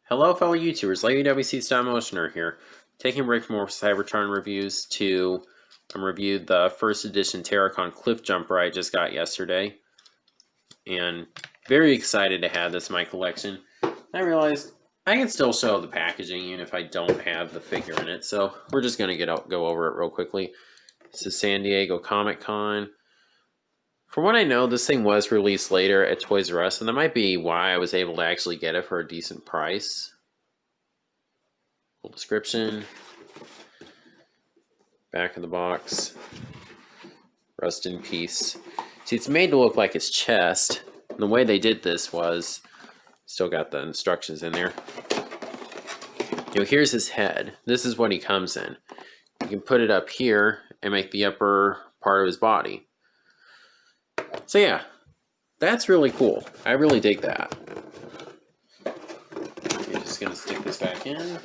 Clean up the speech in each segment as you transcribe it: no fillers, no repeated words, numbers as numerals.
Hello fellow YouTubers, LadyWC Stop Motioner here. Taking a break from more Cybertron reviews to review the first edition Terrocon Cliffjumper I just got yesterday. And very excited to have this in my collection. I realized I can still show the packaging even if I don't have the figure in it, so we're just going to go over it real quickly. This is San Diego Comic Con. From what I know, this thing was released later at Toys R Us, and that might be why I was able to actually get it for a decent price. Full description. Back of the box. Rust in peace. See, it's made to look like his chest. And the way they did this was, still got the instructions in there. You know, here's his head. This is what he comes in. You can put it up here and make the upper part of his body. So yeah, that's really cool. I really dig that. I'm just going to stick this back in.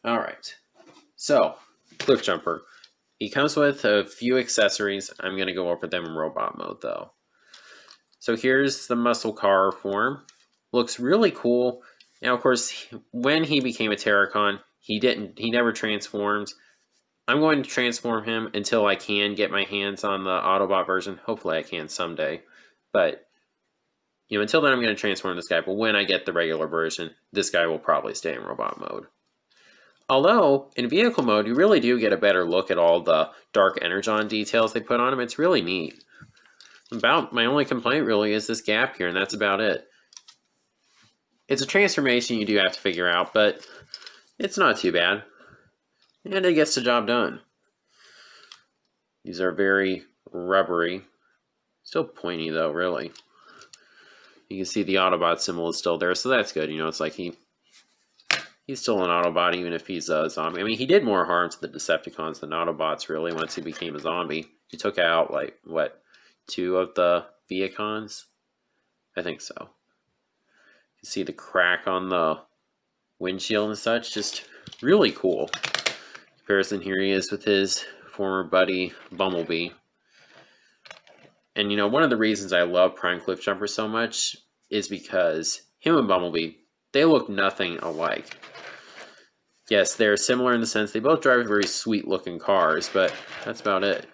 Alright, so Cliffjumper. He comes with a few accessories. I'm going to go over them in robot mode though. So here's the muscle car form. Looks really cool. Now of course, when he became a Terracon, he never transforms. I'm going to transform him until I can get my hands on the Autobot version. Hopefully I can someday. But, you know, until then I'm going to transform this guy. But when I get the regular version, this guy will probably stay in robot mode. Although, in vehicle mode, you really do get a better look at all the dark energon details they put on him. It's really neat. My only complaint really is this gap here, and that's about it. It's a transformation you do have to figure out, but it's not too bad. And it gets the job done. These are very rubbery. Still pointy though, really. You can see the Autobot symbol is still there, so that's good. You know, it's like he's still an Autobot even if he's a zombie. I mean, he did more harm to the Decepticons than Autobots, really, once he became a zombie. He took out, like, what, 2 of the Viacons? I think so. You can see the crack on the windshield and such. Just really cool. Comparison here he is with his former buddy Bumblebee. And you know, one of the reasons I love Prime Cliffjumper so much is because him and Bumblebee, they look nothing alike. Yes, they're similar in the sense they both drive very sweet looking cars, but that's about it.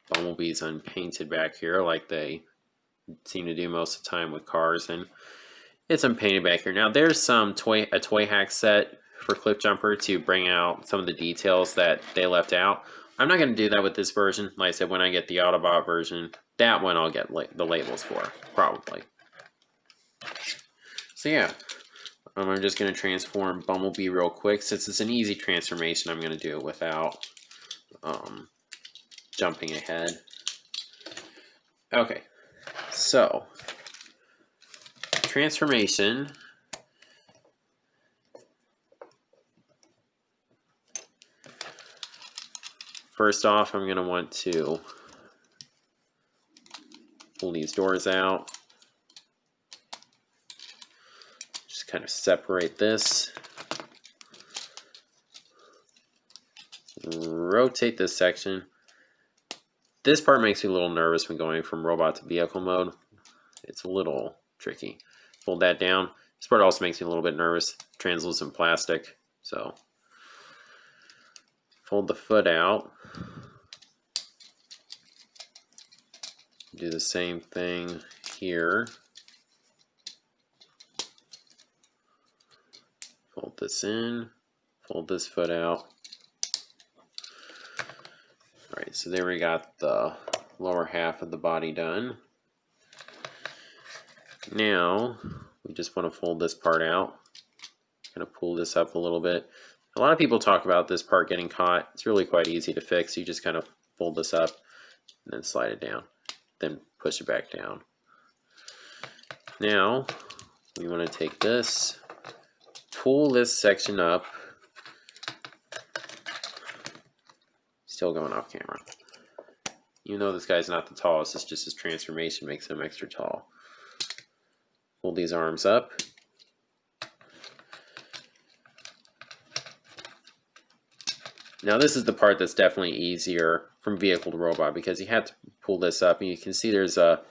Bumblebee's unpainted back here like they seem to do most of the time with cars, and it's unpainted back here. Now there's a toy hack set for Cliffjumper to bring out some of the details that they left out. I'm not going to do that with this version. Like I said, when I get the Autobot version, that one I'll get the labels for, probably. So yeah, I'm just going to transform Bumblebee real quick. Since it's an easy transformation, I'm going to do it without jumping ahead. Okay, so transformation. First off, I'm going to want to pull these doors out. Just kind of separate this. Rotate this section. This part makes me a little nervous when going from robot to vehicle mode. It's a little tricky. Fold that down. This part also makes me a little bit nervous. Translucent plastic. So fold the foot out. Do the same thing here. Fold this in. Fold this foot out. Alright, so there we got the lower half of the body done. Now, we just want to fold this part out. Kind of pull this up a little bit. A lot of people talk about this part getting caught. It's really quite easy to fix. You just kind of fold this up and then slide it down. Then push it back down. Now, we want to take this, pull this section up. Still going off camera. Even though this guy's not the tallest, it's just his transformation makes him extra tall. Pull these arms up. Now this is the part that's definitely easier from vehicle to robot because you have to pull this up, and you can see there's a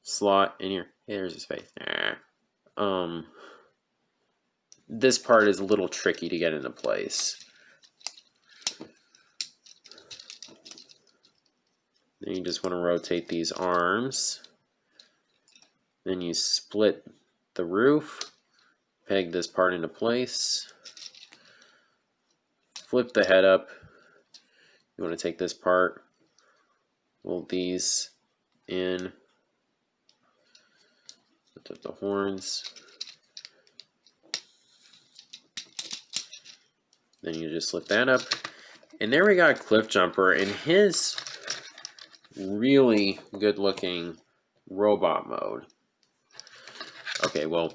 slot in here. Hey, there's his face. This part is a little tricky to get into place. Then you just want to rotate these arms. Then you split the roof, peg this part into place, flip the head up. You want to take this part, fold these in, lift up the horns. Then you just lift that up. And there we got Cliffjumper in his really good looking robot mode. Okay, well,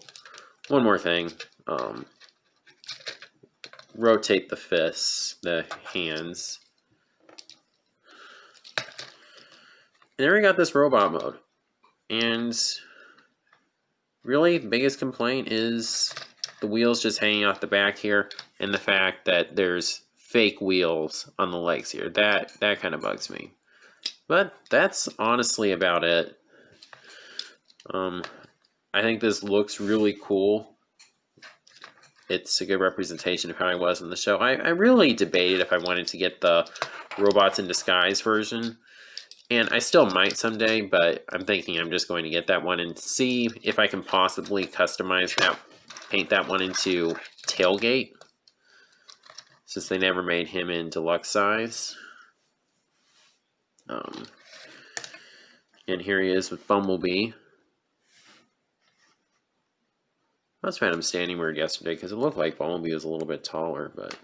one more thing. Rotate the fists, the hands. And there we got this robot mode. And really, the biggest complaint is the wheels just hanging off the back here, and the fact that there's fake wheels on the legs here. That kind of bugs me. But that's honestly about it. I think this looks really cool. It's a good representation of how I was in the show. I really debated if I wanted to get the Robots in Disguise version. And I still might someday, but I'm thinking I'm just going to get that one and see if I can possibly customize that, paint that one into Tailgate, since they never made him in deluxe size. And here he is with Bumblebee. I was random standing weird yesterday because it looked like Bumblebee was a little bit taller, but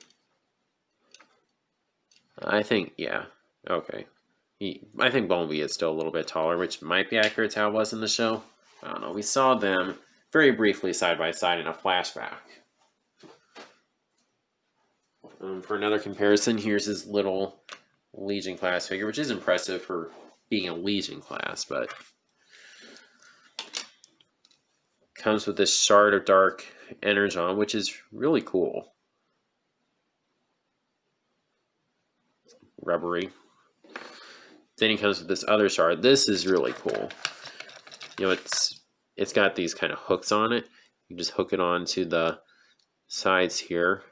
I think, yeah, okay. I think Bumblebee is still a little bit taller, which might be accurate to how it was in the show. I don't know. We saw them very briefly side by side in a flashback. For another comparison, here's his little Legion class figure, which is impressive for being a Legion class, but comes with this Shard of Dark Energon, which is really cool. Rubbery. Then he comes with this other shard. This is really cool. You know, it's got these kind of hooks on it. You just hook it onto the sides here.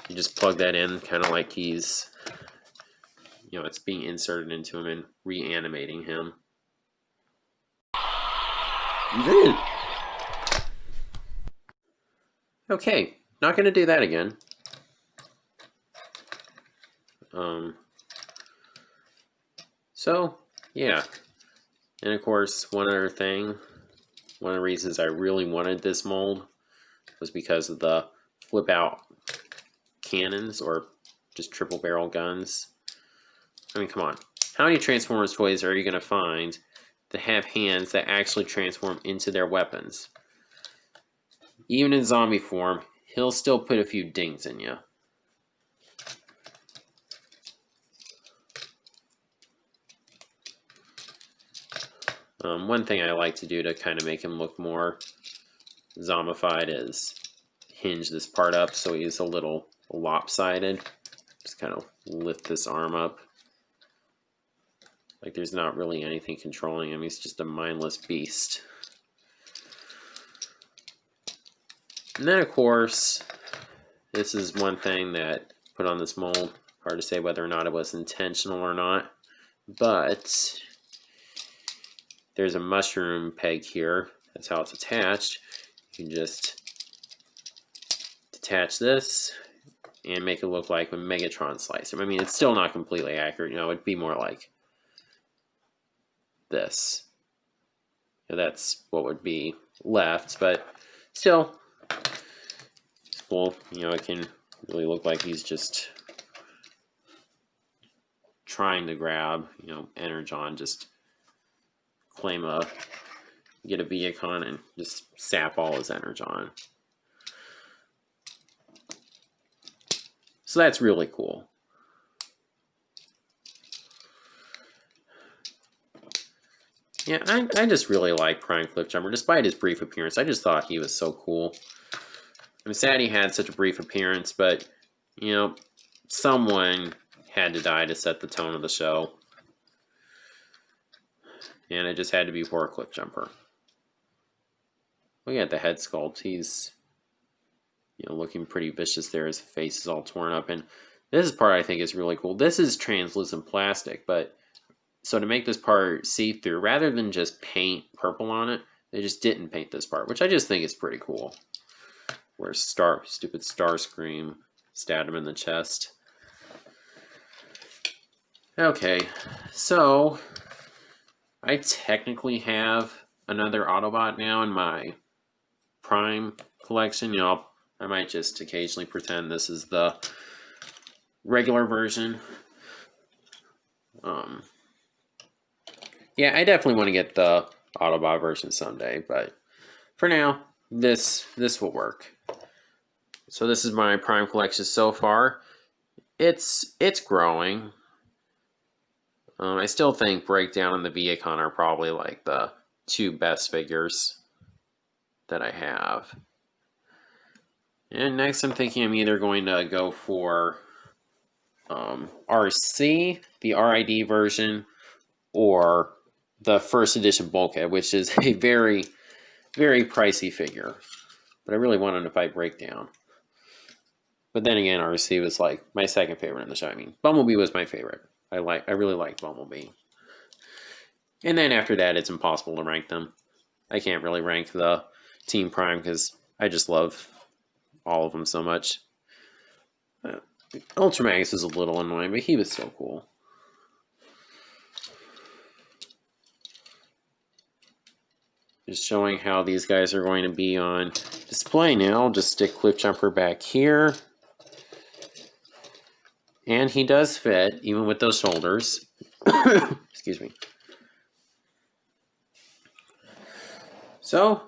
You just plug that in, kind of like he's, you know, it's being inserted into him and reanimating him. Okay, not going to do that again. So, yeah. And of course, one other thing, one of the reasons I really wanted this mold was because of the flip out cannons, or just triple barrel guns. I mean, come on. How many Transformers toys are you going to find that have hands that actually transform into their weapons? Even in zombie form, he'll still put a few dings in you. One thing I like to do to kind of make him look more zombified is hinge this part up so he's a little lopsided. Just kind of lift this arm up. Like there's not really anything controlling him. He's just a mindless beast. And then, of course, this is one thing that put on this mold. Hard to say whether or not it was intentional or not. But there's a mushroom peg here. That's how it's attached. You can just detach this and make it look like a Megatron slicer. I mean, it's still not completely accurate. You know, it'd be more like this. You know, that's what would be left, but still, it's cool. You know, it can really look like he's just trying to grab, you know, Energon, just get a Viacon and just sap all his Energon. So that's really cool. Yeah, I just really like Prime Cliffjumper. Despite his brief appearance, I just thought he was so cool. I'm sad he had such a brief appearance, but, you know, someone had to die to set the tone of the show. And it just had to be poor Cliffjumper. Look at the head sculpt. He's, you know, looking pretty vicious there. His face is all torn up. And this part I think is really cool. This is translucent plastic, but so to make this part see-through, rather than just paint purple on it, they just didn't paint this part, which I just think is pretty cool. Where stupid Starscream stabbed him in the chest. Okay, so I technically have another Autobot now in my Prime collection. You know, I might just occasionally pretend this is the regular version. Yeah, I definitely want to get the Autobot version someday, but for now, this will work. So this is my Prime collection so far. It's growing. I still think Breakdown and the Viacon are probably like the two best figures that I have. And next I'm thinking I'm either going to go for RC, the RID version, or the first edition Bulkhead, which is a very, very pricey figure. But I really wanted to fight Breakdown. But then again, RC was like my second favorite in the show. I mean, Bumblebee was my favorite. I really liked Bumblebee. And then after that, it's impossible to rank them. I can't really rank the Team Prime because I just love all of them so much. Ultramax is a little annoying, but he was so cool. Just showing how these guys are going to be on display now. I'll just stick Cliffjumper back here. And he does fit, even with those shoulders. Excuse me. So,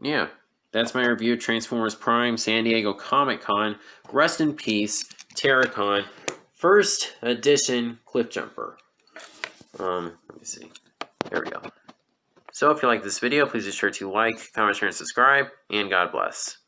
yeah, that's my review of Transformers Prime San Diego Comic-Con. Rest in peace, Terrocon, first edition Cliffjumper. Let me see. There we go. So if you like this video, please be sure to like, comment, share, and subscribe, and God bless.